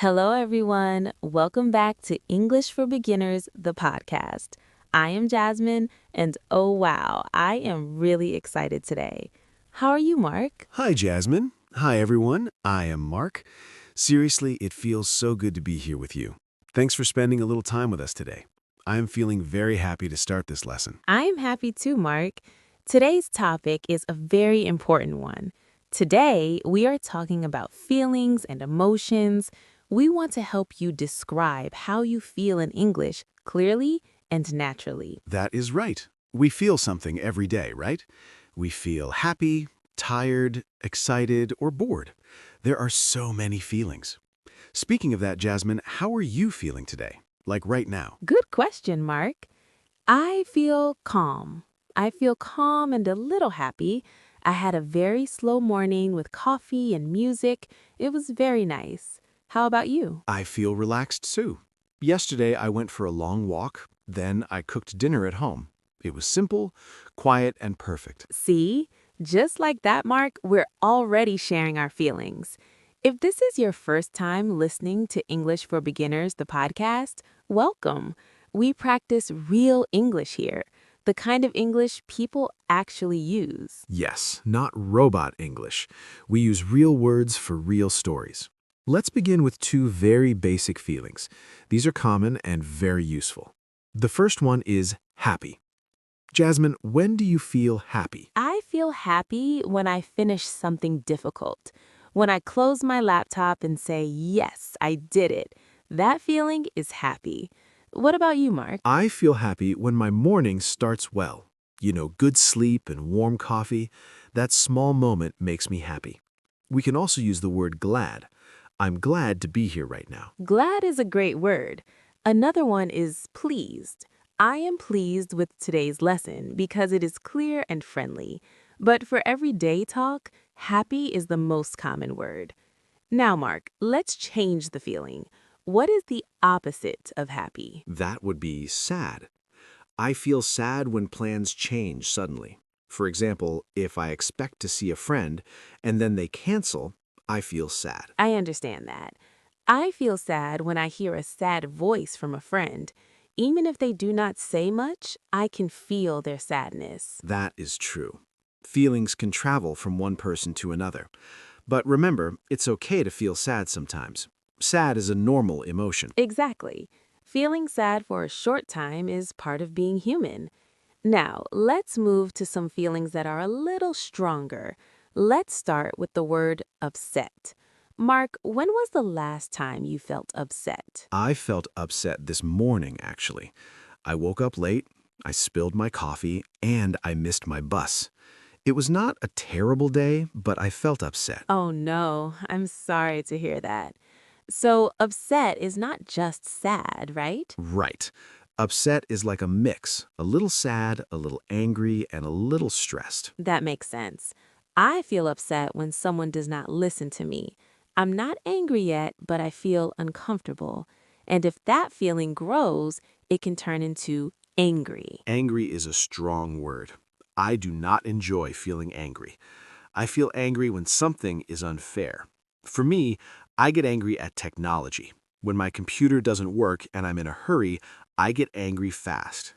Hello, everyone. Welcome back to English for Beginners, the podcast. I am Jasmine, and oh wow, I am really excited today. How are you, Mark? Hi, Jasmine. Hi, everyone. I am Mark. Seriously, it feels so good to be here with you. Thanks for spending a little time with us today. I am feeling very happy to start this lesson. I am happy too, Mark. Today's topic is a very important one. Today, we are talking about feelings and emotions. We want to help you describe how you feel in English clearly and naturally. That is right. We feel something every day, right? We feel happy, tired, excited, or bored. There are so many feelings. Speaking of that, Jasmine, how are you feeling today? Like right now? Good question, Mark. I feel calm. I feel calm and a little happy. I had a very slow morning with coffee and music. It was very nice. How about you? I feel relaxed too. Yesterday, I went for a long walk. Then I cooked dinner at home. It was simple, quiet, and perfect. See, just like that, Mark, we're already sharing our feelings. If this is your first time listening to English for Beginners, the podcast, welcome. We practice real English here, the kind of English people actually use. Yes, not robot English. We use real words for real stories. Let's begin with two very basic feelings. These are common and very useful. The first one is happy. Jasmine, when do you feel happy? I feel happy when I finish something difficult. When I close my laptop and say, yes, I did it. That feeling is happy. What about you, Mark? I feel happy when my morning starts well. Good sleep and warm coffee. That small moment makes me happy. We can also use the word glad. I'm glad to be here right now. Glad is a great word. Another one is pleased. I am pleased with today's lesson because it is clear and friendly. But for everyday talk, happy is the most common word. Now, Mark, let's change the feeling. What is the opposite of happy? That would be sad. I feel sad when plans change suddenly. For example, if I expect to see a friend and then they cancel, I feel sad. I understand that. I feel sad when I hear a sad voice from a friend. Even if they do not say much, I can feel their sadness. That is true. Feelings can travel from one person to another. But remember, it's okay to feel sad sometimes. Sad is a normal emotion. Exactly. Feeling sad for a short time is part of being human. Now, let's move to some feelings that are a little stronger. Let's start with the word upset. Mark, when was the last time you felt upset? I felt upset this morning, actually. I woke up late, I spilled my coffee, and I missed my bus. It was not a terrible day, but I felt upset. Oh no, I'm sorry to hear that. So, upset is not just sad, right? Right. Upset is like a mix, a little sad, a little angry, and a little stressed. That makes sense. I feel upset when someone does not listen to me. I'm not angry yet, but I feel uncomfortable. And if that feeling grows, it can turn into angry. Angry is a strong word. I do not enjoy feeling angry. I feel angry when something is unfair. For me, I get angry at technology. When my computer doesn't work and I'm in a hurry, I get angry fast.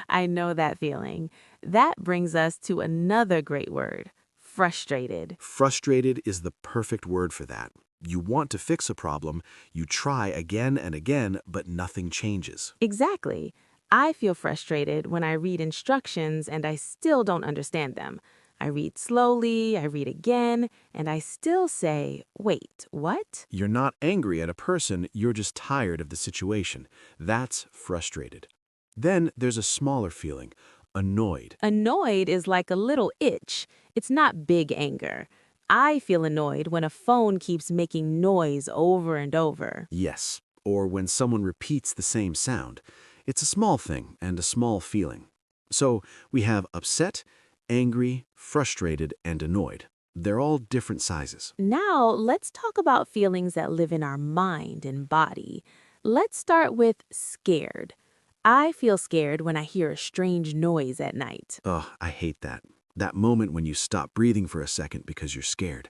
I know that feeling. That brings us to another great word, frustrated. Frustrated is the perfect word for that. You want to fix a problem, you try again and again, but nothing changes. Exactly. I feel frustrated when I read instructions and I still don't understand them. I read slowly, I read again, and I still say, wait, what? You're not angry at a person, you're just tired of the situation. That's frustrated. Then there's a smaller feeling, annoyed. Annoyed is like a little itch. It's not big anger. I feel annoyed when a phone keeps making noise over and over. Yes, or when someone repeats the same sound. It's a small thing and a small feeling. So we have upset, angry, frustrated, and annoyed. They're all different sizes. Now, let's talk about feelings that live in our mind and body. Let's start with scared. I feel scared when I hear a strange noise at night. Ugh, I hate that. That moment when you stop breathing for a second because you're scared.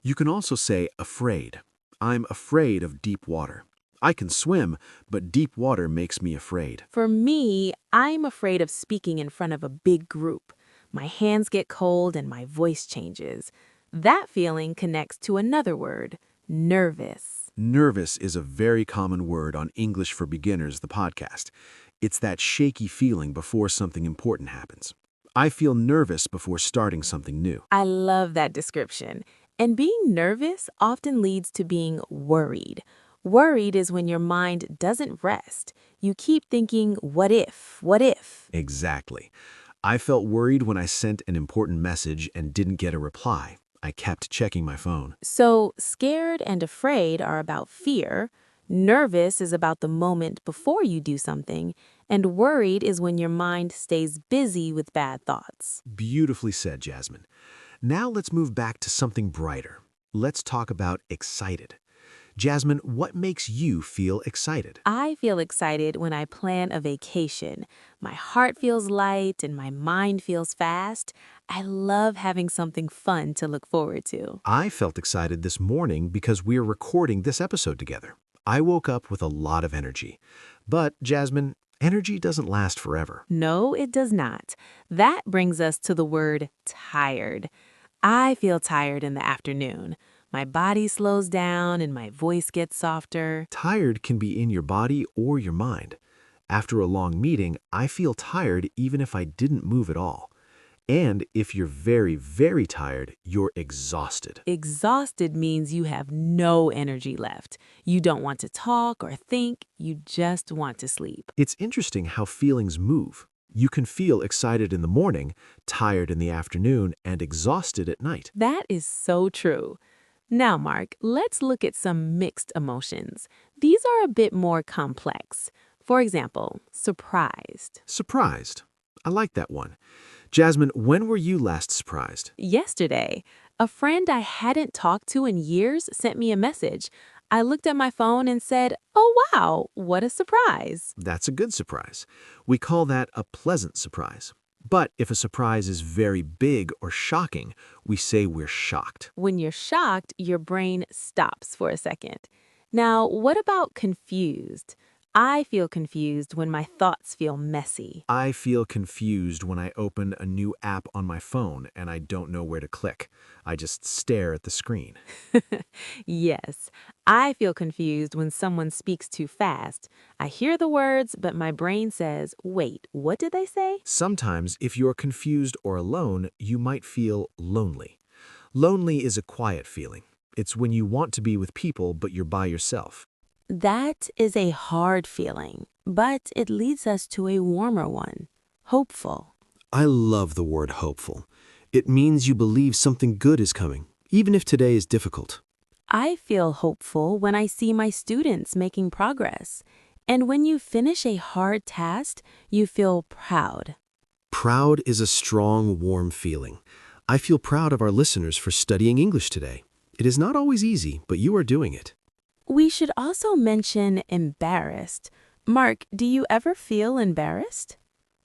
You can also say afraid. I'm afraid of deep water. I can swim, but deep water makes me afraid. For me, I'm afraid of speaking in front of a big group. My hands get cold and my voice changes. That feeling connects to another word, nervous. Nervous is a very common word on English for Beginners, the podcast. It's that shaky feeling before something important happens. I feel nervous before starting something new. I love that description. And being nervous often leads to being worried. Worried is when your mind doesn't rest. You keep thinking, what if, what if? Exactly. I felt worried when I sent an important message and didn't get a reply. I kept checking my phone. So, scared and afraid are about fear. Nervous is about the moment before you do something. And worried is when your mind stays busy with bad thoughts. Beautifully said, Jasmine. Now let's move back to something brighter. Let's talk about excited. Jasmine, what makes you feel excited? I feel excited when I plan a vacation. My heart feels light and my mind feels fast. I love having something fun to look forward to. I felt excited this morning because we're recording this episode together. I woke up with a lot of energy. But, Jasmine, energy doesn't last forever. No, it does not. That brings us to the word tired. I feel tired in the afternoon. My body slows down and my voice gets softer. Tired can be in your body or your mind. After a long meeting, I feel tired even if I didn't move at all. And if you're very, very tired, you're exhausted. Exhausted means you have no energy left. You don't want to talk or think, you just want to sleep. It's interesting how feelings move. You can feel excited in the morning, tired in the afternoon, and exhausted at night. That is so true. Now, Mark, let's look at some mixed emotions. These are a bit more complex. For example, surprised. Surprised. I like that one. Jasmine, when were you last surprised? Yesterday, a friend I hadn't talked to in years sent me a message. I looked at my phone and said, "Oh, wow, what a surprise." That's a good surprise. We call that a pleasant surprise. But if a surprise is very big or shocking, we say we're shocked. When you're shocked, your brain stops for a second. Now, what about confused? I feel confused when my thoughts feel messy. I feel confused when I open a new app on my phone and I don't know where to click. I just stare at the screen. Yes, I feel confused when someone speaks too fast. I hear the words, but my brain says, wait, what did they say? Sometimes, if you're confused or alone, you might feel lonely. Lonely is a quiet feeling. It's when you want to be with people, but you're by yourself. That is a hard feeling, but it leads us to a warmer one, hopeful. I love the word hopeful. It means you believe something good is coming, even if today is difficult. I feel hopeful when I see my students making progress. And when you finish a hard task, you feel proud. Proud is a strong, warm feeling. I feel proud of our listeners for studying English today. It is not always easy, but you are doing it. We should also mention embarrassed. Mark, do you ever feel embarrassed?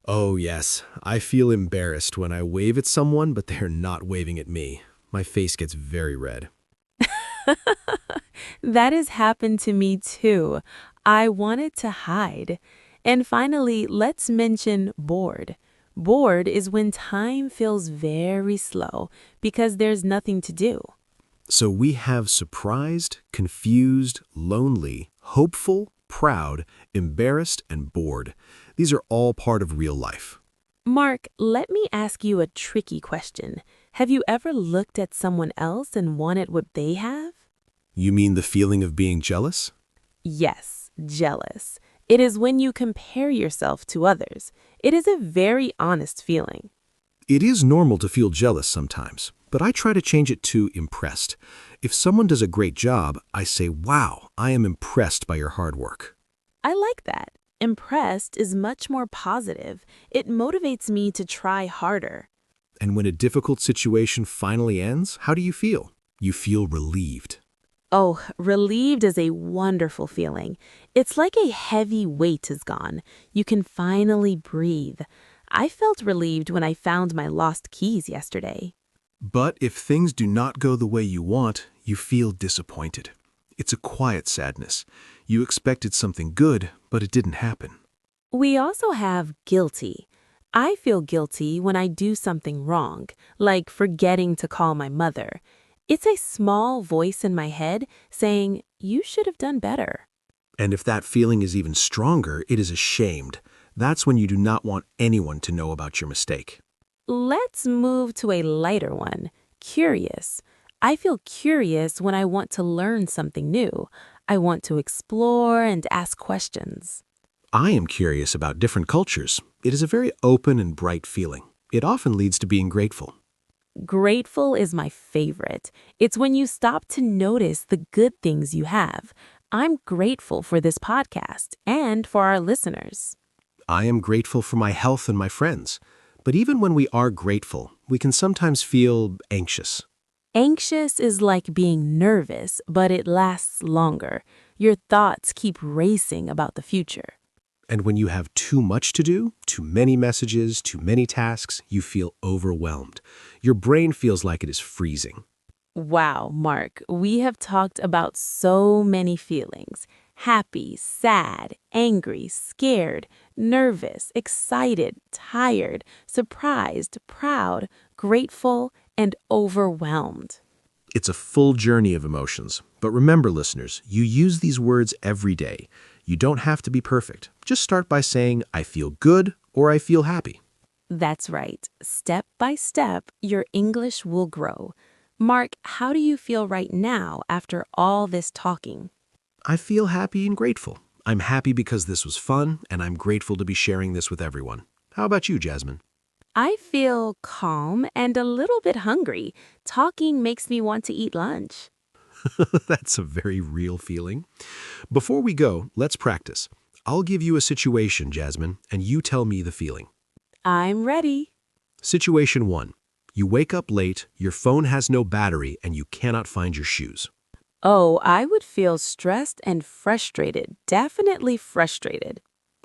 Oh, yes. I feel embarrassed when I wave at someone, but they're not waving at me. My face gets very red. That has happened to me too. I wanted to hide. And finally, let's mention bored. Bored is when time feels very slow because there's nothing to do. So we have surprised, confused, lonely, hopeful, proud, embarrassed, and bored. These are all part of real life. Mark, let me ask you a tricky question. Have you ever looked at someone else and wanted what they have? You mean the feeling of being jealous? Yes, jealous. It is when you compare yourself to others. It is a very honest feeling. It is normal to feel jealous sometimes, but I try to change it to impressed. If someone does a great job, I say, wow, I am impressed by your hard work. I like that. Impressed is much more positive. It motivates me to try harder. And when a difficult situation finally ends, how do you feel? You feel relieved. Oh, relieved is a wonderful feeling. It's like a heavy weight is gone. You can finally breathe. I felt relieved when I found my lost keys yesterday. But if things do not go the way you want, you feel disappointed. It's a quiet sadness. You expected something good, but it didn't happen. We also have guilty. I feel guilty when I do something wrong, like forgetting to call my mother. It's a small voice in my head saying, "You should have done better." And if that feeling is even stronger, it is ashamed. That's when you do not want anyone to know about your mistake. Let's move to a lighter one. Curious. I feel curious when I want to learn something new. I want to explore and ask questions. I am curious about different cultures. It is a very open and bright feeling. It often leads to being grateful. Grateful is my favorite. It's when you stop to notice the good things you have. I'm grateful for this podcast and for our listeners. I am grateful for my health and my friends. But even when we are grateful, we can sometimes feel anxious. Anxious is like being nervous, but it lasts longer. Your thoughts keep racing about the future. And when you have too much to do, too many messages, too many tasks, you feel overwhelmed. Your brain feels like it is freezing. Wow, Mark, we have talked about so many feelings. Happy, sad, angry, scared, nervous, excited, tired, surprised, proud, grateful, and overwhelmed. It's a full journey of emotions. But remember, listeners, you use these words every day. You don't have to be perfect. Just start by saying, I feel good or I feel happy. That's right. Step by step, your English will grow. Mark, how do you feel right now after all this talking? I feel happy and grateful. I'm happy because this was fun, and I'm grateful to be sharing this with everyone. How about you, Jasmine? I feel calm and a little bit hungry. Talking makes me want to eat lunch. That's a very real feeling. Before we go, let's practice. I'll give you a situation, Jasmine, and you tell me the feeling. I'm ready. Situation 1. You wake up late, your phone has no battery, and you cannot find your shoes. Oh, I would feel stressed and frustrated. Definitely frustrated.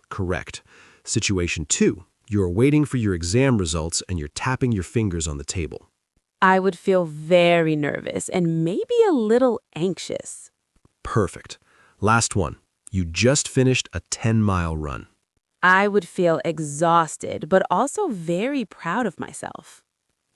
Correct. Situation 2. You're waiting for your exam results and you're tapping your fingers on the table. I would feel very nervous and maybe a little anxious. Perfect. Last one. You just finished a 10-mile run. I would feel exhausted, but also very proud of myself.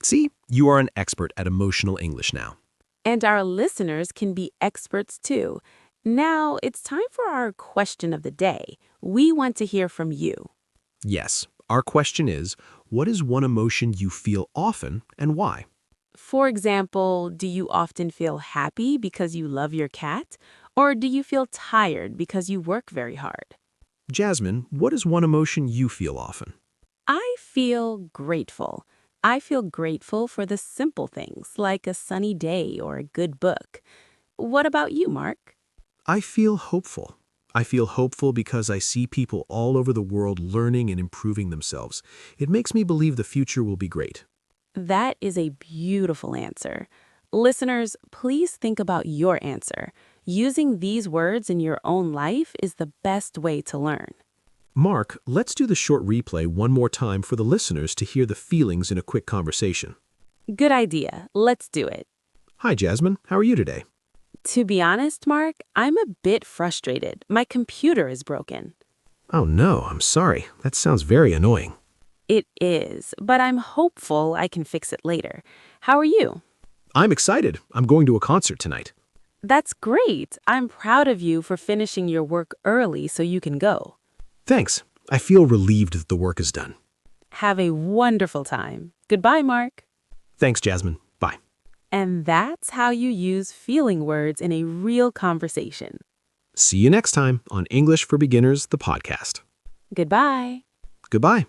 See, you are an expert at emotional English now. And our listeners can be experts too. Now, it's time for our question of the day. We want to hear from you. Yes, our question is, what is one emotion you feel often and why? For example, do you often feel happy because you love your cat? Or do you feel tired because you work very hard? Jasmine, what is one emotion you feel often? I feel grateful. I feel grateful for the simple things like a sunny day or a good book. What about you, Mark? I feel hopeful. I feel hopeful because I see people all over the world learning and improving themselves. It makes me believe the future will be great. That is a beautiful answer. Listeners, please think about your answer. Using these words in your own life is the best way to learn. Mark, let's do the short replay one more time for the listeners to hear the feelings in a quick conversation. Good idea. Let's do it. Hi, Jasmine. How are you today? To be honest, Mark, I'm a bit frustrated. My computer is broken. Oh no, I'm sorry. That sounds very annoying. It is, but I'm hopeful I can fix it later. How are you? I'm excited. I'm going to a concert tonight. That's great. I'm proud of you for finishing your work early so you can go. Thanks. I feel relieved that the work is done. Have a wonderful time. Goodbye, Mark. Thanks, Jasmine. Bye. And that's how you use feeling words in a real conversation. See you next time on English for Beginners, the podcast. Goodbye. Goodbye.